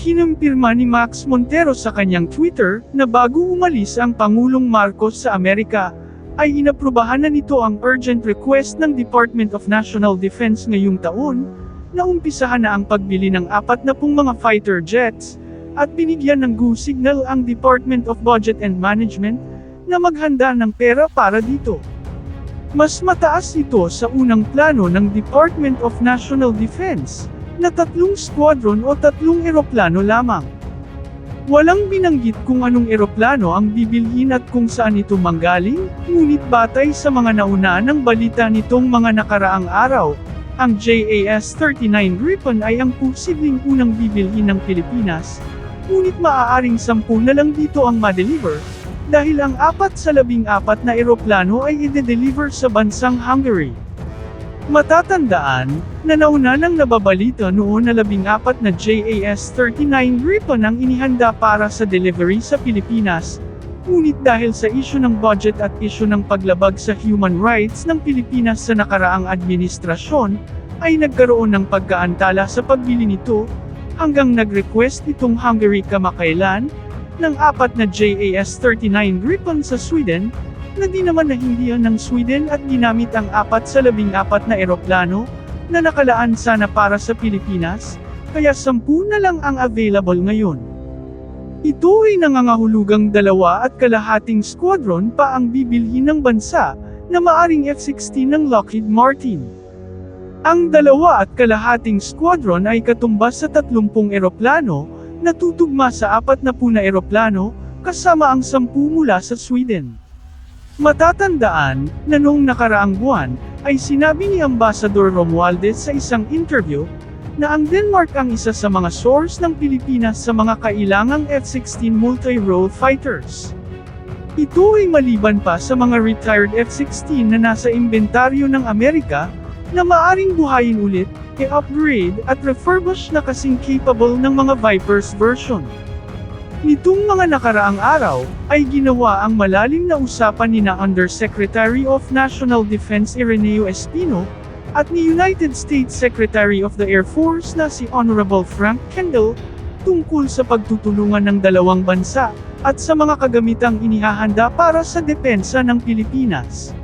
Kinumpirma ni Max Montero sa kanyang Twitter na bago umalis ang Pangulong Marcos sa Amerika, ay inaprubahan na nito ang urgent request ng Department of National Defense ngayong taon, na umpisahan na ang pagbili ng 40 mga fighter jets, at binigyan ng go signal ang Department of Budget and Management, na maghanda ng pera para dito. Mas mataas ito sa unang plano ng Department of National Defense, na 3 squadron o 3 eroplano lamang. Walang binanggit kung anong eroplano ang bibilhin at kung saan ito manggaling, ngunit batay sa mga nauna ng balita nitong mga nakaraang araw, ang JAS-39 Gripen ay ang posibleng unang bibilhin ng Pilipinas, ngunit maaaring 10 na lang dito ang ma-deliver, dahil ang 4 sa 14 na eroplano ay i-deliver sa bansang Hungary. Matatandaan, na nauna nang nababalita noon na 14 na JAS-39 Gripen ang inihanda para sa delivery sa Pilipinas, ngunit dahil sa isyu ng budget at isyu ng paglabag sa human rights ng Pilipinas sa nakaraang administrasyon, ay nagkaroon ng pagkaantala sa pagbili nito, hanggang nag-request itong Hungary kamakailan, ng 4 na JAS-39 Gripen sa Sweden, na di naman nahindihan ng Sweden at ginamit ang 4 sa 14 na eroplano, na nakalaan sana para sa Pilipinas, kaya 10 na lang ang available ngayon. Ito ay nangangahulugang 2.5 squadron pa ang bibilhin ng bansa, na maaring F-16 ng Lockheed Martin. Ang 2.5 squadron ay katumbas sa 30 eroplano, na tutugma sa 40 na eroplano, kasama ang 10 mula sa Sweden. Matatandaan, na noong nakaraang buwan, ay sinabi ni Ambassador Romualdez sa isang interview, na ang Denmark ang isa sa mga source ng Pilipinas sa mga kailangang F-16 multi-role fighters. Ito ay maliban pa sa mga retired F-16 na nasa inventaryo ng Amerika, na maaring buhayin ulit, i-upgrade at refurbish na kasing capable ng mga Vipers version. Nitong mga nakaraang araw, ay ginawa ang malalim na usapan ni Undersecretary of National Defense Ireneo Espino, at ni United States Secretary of the Air Force na si Honorable Frank Kendall, tungkol sa pagtutulungan ng dalawang bansa, at sa mga kagamitang inihahanda para sa depensa ng Pilipinas.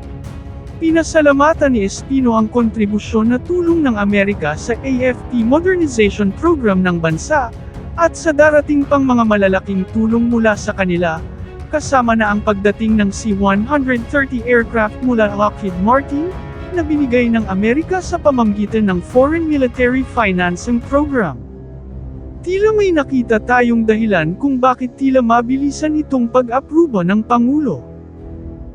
Pinasalamatan ni Espino ang kontribusyon na tulong ng Amerika sa AFP modernization program ng bansa, at sa darating pang mga malalaking tulong mula sa kanila, kasama na ang pagdating ng C-130 aircraft mula Lockheed Martin, na binigay ng Amerika sa pamamagitan ng Foreign Military Financing Program. Tila may nakita tayong dahilan kung bakit tila mabilisan itong pag-apruba ng Pangulo.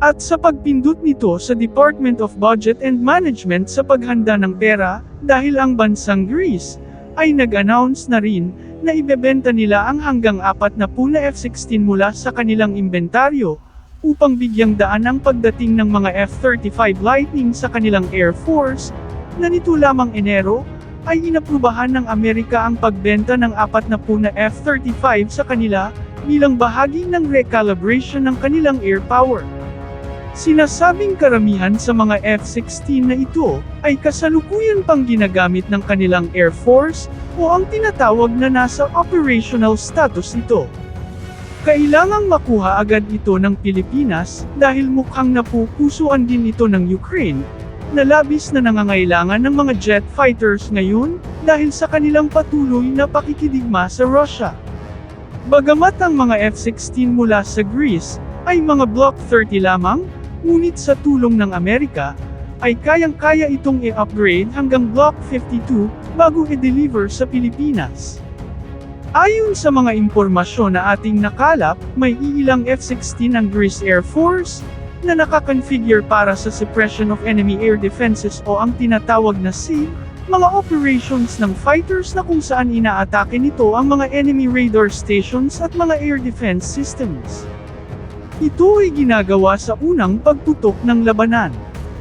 At sa pagpindot nito sa Department of Budget and Management sa paghanda ng pera, dahil ang bansang Greece, ay nag-announce na rin, na ibebenta nila ang hanggang 4 na F-16 mula sa kanilang inventaryo, upang bigyang daan ang pagdating ng mga F-35 Lightning sa kanilang Air Force, na nito lamang Enero, ay inaprubahan ng Amerika ang pagbenta ng 4 na F-35 sa kanila, bilang bahagi ng recalibration ng kanilang air power. Sinasabing karamihan sa mga F-16 na ito, ay kasalukuyan pang ginagamit ng kanilang Air Force, o ang tinatawag na nasa operational status ito. Kailangang makuha agad ito ng Pilipinas, dahil mukhang napupusuan din ito ng Ukraine, na labis na nangangailangan ng mga jet fighters ngayon, dahil sa kanilang patuloy na pakikidigma sa Russia. Bagamat ang mga F-16 mula sa Greece, ay mga Block 30 lamang, ngunit sa tulong ng Amerika, ay kayang-kaya itong i-upgrade hanggang Block 52, bago i-deliver sa Pilipinas. Ayon sa mga impormasyon na ating nakalap, may iilang F-16 ang Greece Air Force, na nakakonfigure para sa suppression of enemy air defenses o ang tinatawag na SEAD, mga operations ng fighters na kung saan inaatake nito ang mga enemy radar stations at mga air defense systems. Ito ay ginagawa sa unang pagputok ng labanan.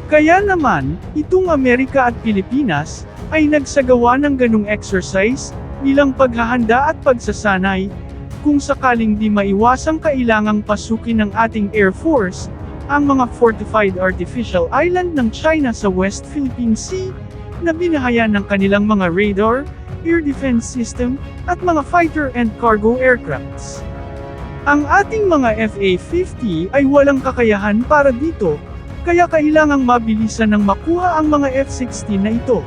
Kaya naman, itong Amerika at Pilipinas, ay nagsagawa ng ganung exercise, bilang paghahanda at pagsasanay, kung sakaling di maiwasang kailangang pasukin ng ating Air Force, ang mga fortified artificial island ng China sa West Philippine Sea, na binahayan ng kanilang mga radar, air defense system, at mga fighter and cargo aircrafts. Ang ating mga FA-50 ay walang kakayahan para dito, kaya kailangang mabilisan ng makuha ang mga F-16 na ito.